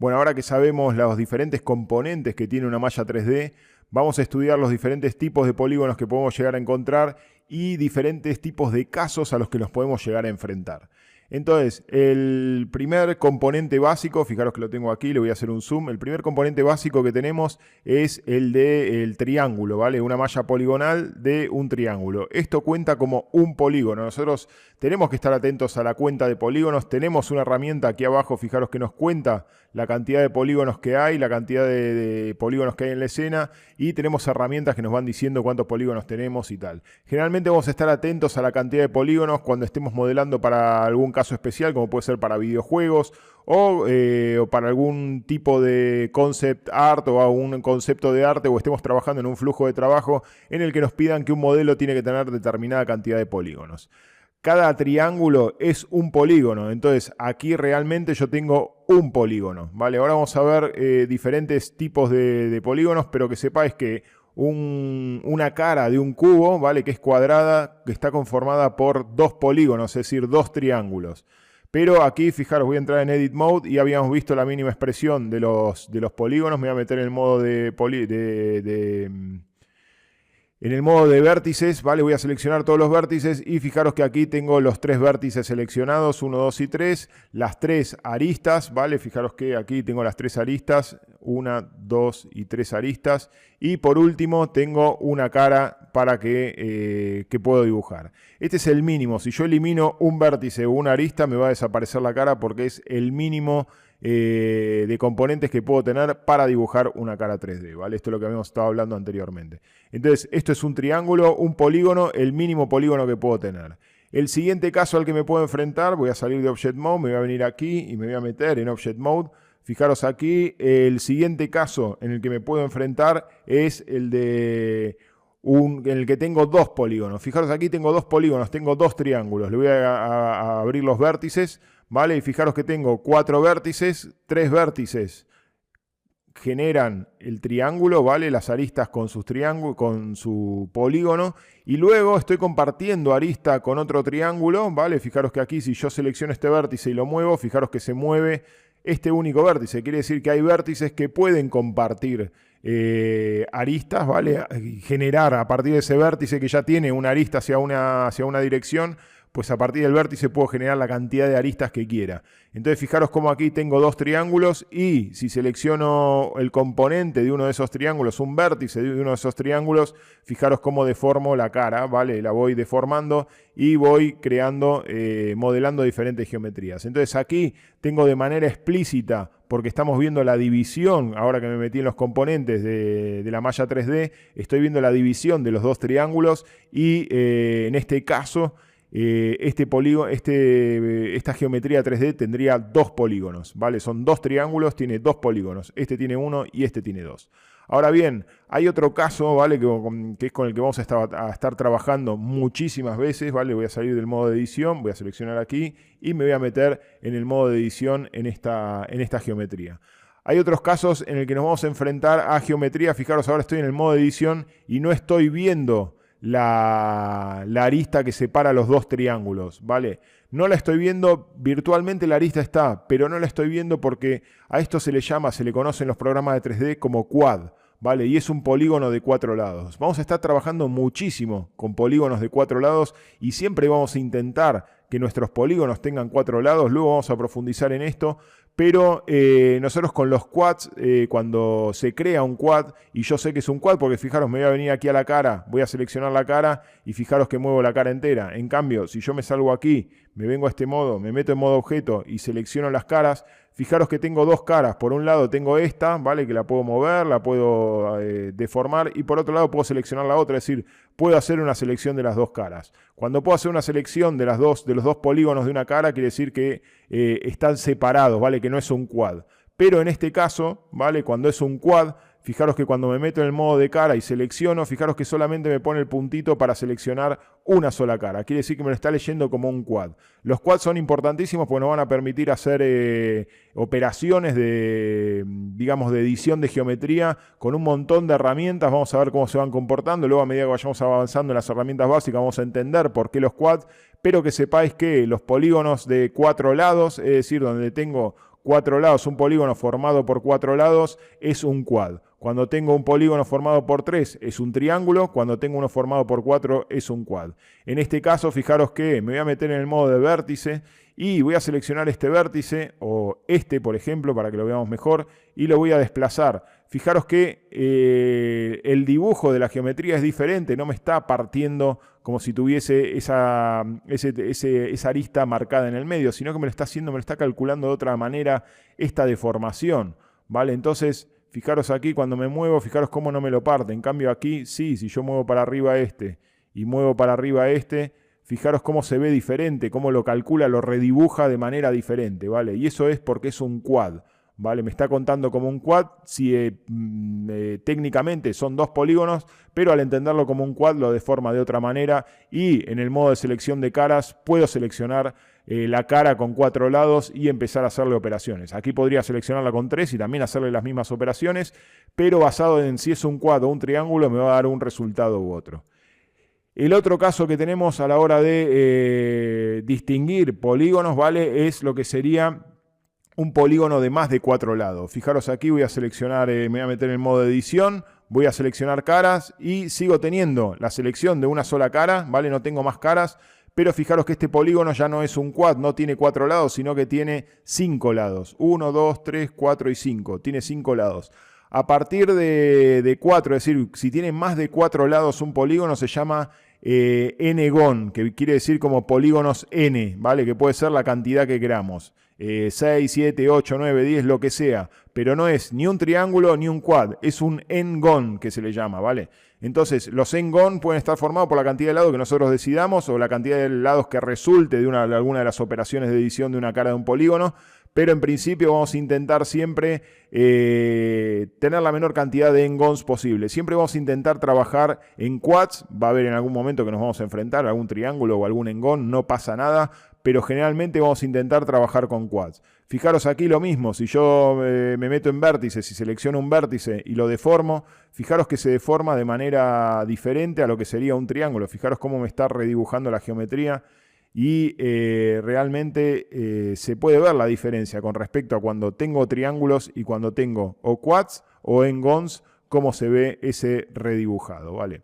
Bueno, ahora que sabemos los diferentes componentes que tiene una malla 3D, vamos a estudiar los diferentes tipos de polígonos que podemos llegar a encontrar y diferentes tipos de casos a los que nos podemos llegar a enfrentar. Entonces, el primer componente básico, fijaros que lo tengo aquí, le voy a hacer un zoom. El primer componente básico que tenemos es el del triángulo, ¿vale? Una malla poligonal de un triángulo. Esto cuenta como un polígono. Nosotros tenemos que estar atentos a la cuenta de polígonos. Tenemos una herramienta aquí abajo, fijaros que nos cuenta la cantidad de polígonos que hay, la cantidad de polígonos que hay en la escena, y tenemos herramientas que nos van diciendo cuántos polígonos tenemos y tal. Generalmente vamos a estar atentos a la cantidad de polígonos cuando estemos modelando para algún caso especial, como puede ser para videojuegos o para algún tipo de concept art o un concepto de arte, o estemos trabajando en un flujo de trabajo en el que nos pidan que un modelo tiene que tener determinada cantidad de polígonos. Cada triángulo es un polígono, entonces aquí realmente yo tengo un polígono, ¿vale? Ahora vamos a ver diferentes tipos de polígonos, pero que sepáis que una cara de un cubo, ¿vale? Que es cuadrada, que está conformada por dos polígonos, es decir, dos triángulos. Pero aquí, fijaros, voy a entrar en Edit Mode y habíamos visto la mínima expresión de los polígonos. Me voy a meter en el modo en el modo de vértices, ¿vale? Voy a seleccionar todos los vértices y fijaros que aquí tengo los tres vértices seleccionados, 1, 2 y 3, las tres aristas, ¿vale? Fijaros que aquí tengo las tres aristas, 1, 2 y 3 aristas, y por último tengo una cara para que puedo dibujar. Este es el mínimo. Si yo elimino un vértice o una arista, me va a desaparecer la cara porque es el mínimo de componentes que puedo tener para dibujar una cara 3D, ¿vale? Esto es lo que habíamos estado hablando anteriormente. Entonces, esto es un triángulo, un polígono, el mínimo polígono que puedo tener. El siguiente caso al que me puedo enfrentar, voy a salir de Object Mode, me voy a venir aquí y me voy a meter en Object Mode. Fijaros aquí, el siguiente caso en el que me puedo enfrentar es el en el que tengo dos polígonos. Fijaros aquí, tengo dos polígonos, tengo dos triángulos. Le voy a abrir los vértices, ¿vale? Y fijaros que tengo cuatro vértices, tres vértices generan el triángulo, ¿vale? Las aristas con sus triángulos, con su polígono, y luego estoy compartiendo arista con otro triángulo, ¿vale? Fijaros que aquí si yo selecciono este vértice y lo muevo, fijaros que se mueve este único vértice. Quiere decir que hay vértices que pueden compartir aristas, ¿vale? Generar a partir de ese vértice que ya tiene una arista hacia una dirección, pues a partir del vértice puedo generar la cantidad de aristas que quiera. Entonces fijaros cómo aquí tengo dos triángulos y si selecciono el componente de uno de esos triángulos, un vértice de uno de esos triángulos, fijaros cómo deformo la cara, ¿vale? La voy deformando y voy creando, modelando diferentes geometrías. Entonces aquí tengo de manera explícita, porque estamos viendo la división, ahora que me metí en los componentes de la malla 3D, estoy viendo la división de los dos triángulos y en este caso esta geometría 3D tendría dos polígonos, ¿vale? Son dos triángulos, tiene dos polígonos. Este tiene uno y este tiene dos. Ahora bien, hay otro caso, ¿vale? Que es con el que vamos a estar trabajando muchísimas veces, ¿vale? Voy a salir del modo de edición, voy a seleccionar aquí y me voy a meter en el modo de edición en esta geometría. Hay otros casos en el que nos vamos a enfrentar a geometría. Fijaros, ahora estoy en el modo de edición y no estoy viendo la arista que separa los dos triángulos, ¿vale? No la estoy viendo, virtualmente la arista está, pero no la estoy viendo porque a esto se le conoce en los programas de 3D como quad, ¿vale? Y es un polígono de 4 lados. Vamos a estar trabajando muchísimo con polígonos de 4 lados y siempre vamos a intentar que nuestros polígonos tengan 4 lados. Luego vamos a profundizar en esto. Pero nosotros con los quads, cuando se crea un quad, y yo sé que es un quad porque fijaros, me voy a venir aquí a la cara, voy a seleccionar la cara y fijaros que muevo la cara entera. En cambio, si yo me salgo aquí, me vengo a este modo, me meto en modo objeto y selecciono las caras, fijaros que tengo dos caras. Por un lado tengo esta, ¿vale? Que la puedo mover, la puedo deformar, y por otro lado puedo seleccionar la otra, es decir, puedo hacer una selección de las dos caras. Cuando puedo hacer una selección de los dos polígonos de una cara, quiere decir que están separados, ¿vale? Que no es un quad. Pero en este caso, ¿vale? Cuando es un quad, fijaros que cuando me meto en el modo de cara y selecciono, fijaros que solamente me pone el puntito para seleccionar una sola cara. Quiere decir que me lo está leyendo como un quad. Los quads son importantísimos porque nos van a permitir hacer operaciones digamos, de edición de geometría con un montón de herramientas. Vamos a ver cómo se van comportando. Luego, a medida que vayamos avanzando en las herramientas básicas, vamos a entender por qué los quads. Pero que sepáis que los polígonos de 4 lados, es decir, donde tengo 4 lados, un polígono formado por 4 lados es un quad. Cuando tengo un polígono formado por 3 es un triángulo, cuando tengo uno formado por 4 es un quad. En este caso, fijaros que me voy a meter en el modo de vértice y voy a seleccionar este vértice, o este por ejemplo, para que lo veamos mejor, y lo voy a desplazar. Fijaros que el dibujo de la geometría es diferente, no me está partiendo como si tuviese esa arista marcada en el medio, sino que me lo está calculando de otra manera esta deformación, ¿vale? Entonces, fijaros aquí cuando me muevo, fijaros cómo no me lo parte. En cambio aquí, sí, si yo muevo para arriba este y muevo para arriba este, fijaros cómo se ve diferente, cómo lo calcula, lo redibuja de manera diferente, ¿vale? Y eso es porque es un quad, ¿vale? Me está contando como un quad, si técnicamente son 2 polígonos, pero al entenderlo como un quad lo deforma de otra manera, y en el modo de selección de caras puedo seleccionar la cara con 4 lados y empezar a hacerle operaciones. Aquí podría seleccionarla con 3 y también hacerle las mismas operaciones, pero basado en si es un quad o un triángulo me va a dar un resultado u otro. El otro caso que tenemos a la hora de distinguir polígonos, ¿vale? Es lo que sería un polígono de más de 4 lados. Fijaros aquí, voy a seleccionar, me voy a meter en modo de edición, voy a seleccionar caras y sigo teniendo la selección de una sola cara, ¿vale? No tengo más caras, pero fijaros que este polígono ya no es un quad, no tiene 4 lados, sino que tiene 5 lados. 1, 2, 3, 4 y 5. Tiene 5 lados. A partir de 4, es decir, si tiene más de 4 lados un polígono, se llama n-gon, que quiere decir como polígonos n, ¿vale? Que puede ser la cantidad que queramos. 6, 7, 8, 9, 10, lo que sea. Pero no es ni un triángulo ni un quad, es un n-gon que se le llama, ¿vale? Entonces, los n-gon pueden estar formados por la cantidad de lados que nosotros decidamos o la cantidad de lados que resulte de alguna de las operaciones de edición de una cara de un polígono. Pero en principio vamos a intentar siempre tener la menor cantidad de n-gons posible. Siempre vamos a intentar trabajar en quads. Va a haber en algún momento que nos vamos a enfrentar a algún triángulo o algún n-gon, no pasa nada. Pero generalmente vamos a intentar trabajar con quads. Fijaros aquí lo mismo, si yo me meto en vértices y selecciono un vértice y lo deformo, fijaros que se deforma de manera diferente a lo que sería un triángulo. Fijaros cómo me está redibujando la geometría. Y realmente se puede ver la diferencia con respecto a cuando tengo triángulos y cuando tengo o quads o n-gons, cómo se ve ese redibujado, ¿vale?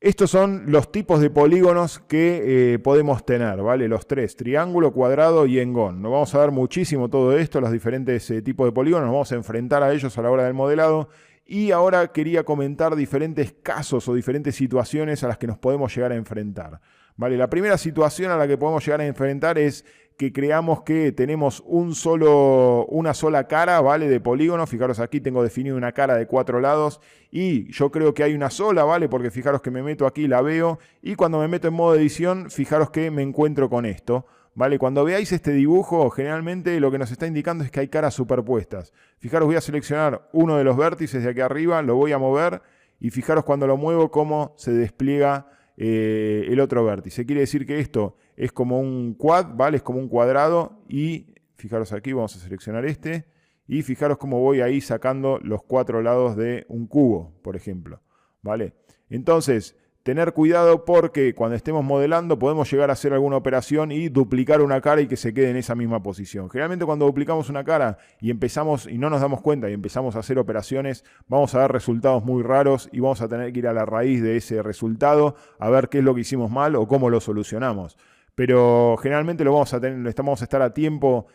Estos son los tipos de polígonos que podemos tener, ¿vale? Los 3, triángulo, cuadrado y n-gon. Nos vamos a ver muchísimo todo esto, los diferentes tipos de polígonos, nos vamos a enfrentar a ellos a la hora del modelado. Y ahora quería comentar diferentes casos o diferentes situaciones a las que nos podemos llegar a enfrentar. ¿Vale? La primera situación a la que podemos llegar a enfrentar es que creamos que tenemos una sola cara, ¿vale? De polígono. Fijaros aquí tengo definido una cara de 4 lados y yo creo que hay una sola, ¿vale? Porque fijaros que me meto aquí, la veo, y cuando me meto en modo edición, fijaros que me encuentro con esto. ¿Vale? Cuando veáis este dibujo, generalmente lo que nos está indicando es que hay caras superpuestas. Fijaros, voy a seleccionar uno de los vértices de aquí arriba, lo voy a mover y fijaros cuando lo muevo cómo se despliega el otro vértice. Quiere decir que esto es como un quad, ¿vale? Es como un cuadrado y fijaros aquí, vamos a seleccionar este y fijaros cómo voy ahí sacando los 4 lados de un cubo, por ejemplo, ¿vale? Entonces, tener cuidado porque cuando estemos modelando podemos llegar a hacer alguna operación y duplicar una cara y que se quede en esa misma posición. Generalmente cuando duplicamos una cara y empezamos y no nos damos cuenta y empezamos a hacer operaciones, vamos a dar resultados muy raros y vamos a tener que ir a la raíz de ese resultado a ver qué es lo que hicimos mal o cómo lo solucionamos. Pero generalmente vamos a estar a tiempo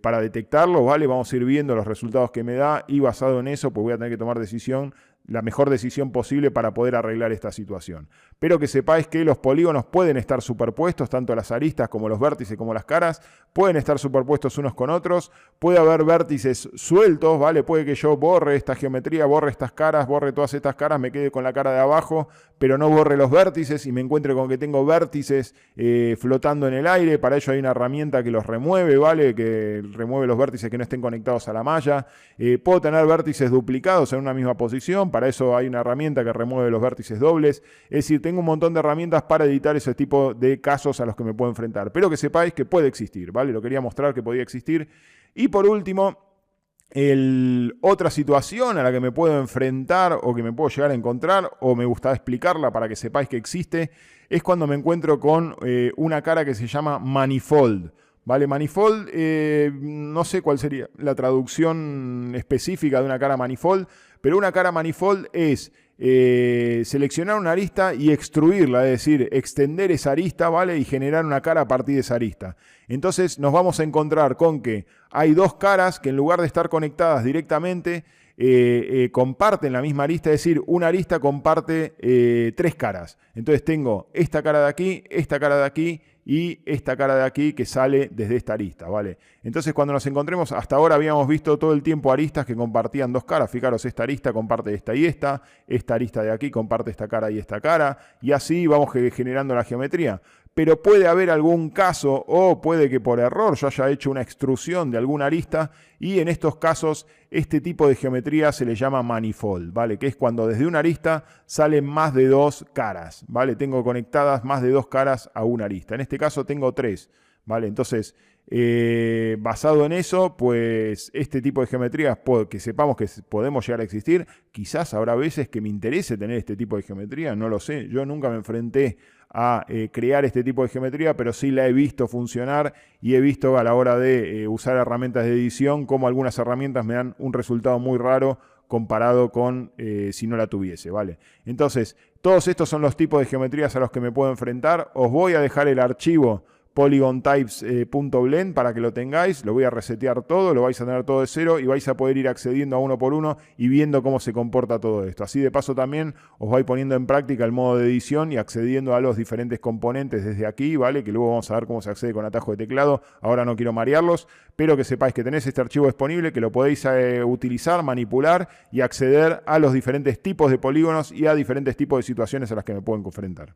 para detectarlo, ¿vale? Vamos a ir viendo los resultados que me da y basado en eso pues voy a tener que tomar la mejor decisión posible para poder arreglar esta situación. Pero que sepáis que los polígonos pueden estar superpuestos, tanto las aristas como los vértices como las caras, pueden estar superpuestos unos con otros, puede haber vértices sueltos, ¿vale? Puede que yo borre esta geometría, borre estas caras, borre todas estas caras, me quede con la cara de abajo, pero no borre los vértices y me encuentre con que tengo vértices flotando en el aire. Para ello hay una herramienta que los remueve, ¿vale? Que remueve los vértices que no estén conectados a la malla. Puedo tener vértices duplicados en una misma posición. Para eso hay una herramienta que remueve los vértices dobles. Es decir, tengo un montón de herramientas para editar ese tipo de casos a los que me puedo enfrentar. Pero que sepáis que puede existir, ¿vale? Lo quería mostrar que podía existir. Y por último, otra situación a la que me puedo enfrentar o que me puedo llegar a encontrar, o me gusta explicarla para que sepáis que existe, es cuando me encuentro con una cara que se llama manifold. ¿Vale? Manifold, no sé cuál sería la traducción específica de una cara manifold, pero una cara manifold es seleccionar una arista y extruirla, es decir, extender esa arista, ¿vale? Y generar una cara a partir de esa arista. Entonces nos vamos a encontrar con que hay dos caras que en lugar de estar conectadas directamente, comparten la misma arista, es decir, una arista comparte tres caras. Entonces tengo esta cara de aquí, esta cara de aquí y esta cara de aquí que sale desde esta arista, ¿vale? Entonces cuando nos encontremos, hasta ahora habíamos visto todo el tiempo aristas que compartían dos caras. Fijaros, esta arista comparte esta y esta arista de aquí comparte esta cara, y así vamos generando la geometría. Pero puede haber algún caso o puede que por error yo haya hecho una extrusión de alguna arista y en estos casos este tipo de geometría se le llama manifold, ¿vale? Que es cuando desde una arista salen más de dos caras, ¿vale? Tengo conectadas más de dos caras a una arista. En este caso tengo tres, ¿vale? Entonces, basado en eso, pues este tipo de geometrías, que sepamos que podemos llegar a existir, quizás habrá veces que me interese tener este tipo de geometría, no lo sé. Yo nunca me enfrenté a crear este tipo de geometría, pero sí la he visto funcionar y he visto a la hora de usar herramientas de edición cómo algunas herramientas me dan un resultado muy raro comparado con si no la tuviese, ¿vale? Entonces, todos estos son los tipos de geometrías a los que me puedo enfrentar. Os voy a dejar el archivo polygontypes.blend para que lo tengáis, lo voy a resetear todo, lo vais a tener todo de cero y vais a poder ir accediendo a uno por uno y viendo cómo se comporta todo esto. Así de paso también os vais poniendo en práctica el modo de edición y accediendo a los diferentes componentes desde aquí, ¿vale? Que luego vamos a ver cómo se accede con atajo de teclado. Ahora no quiero marearlos, pero que sepáis que tenéis este archivo disponible, que lo podéis utilizar, manipular y acceder a los diferentes tipos de polígonos y a diferentes tipos de situaciones a las que me puedo enfrentar.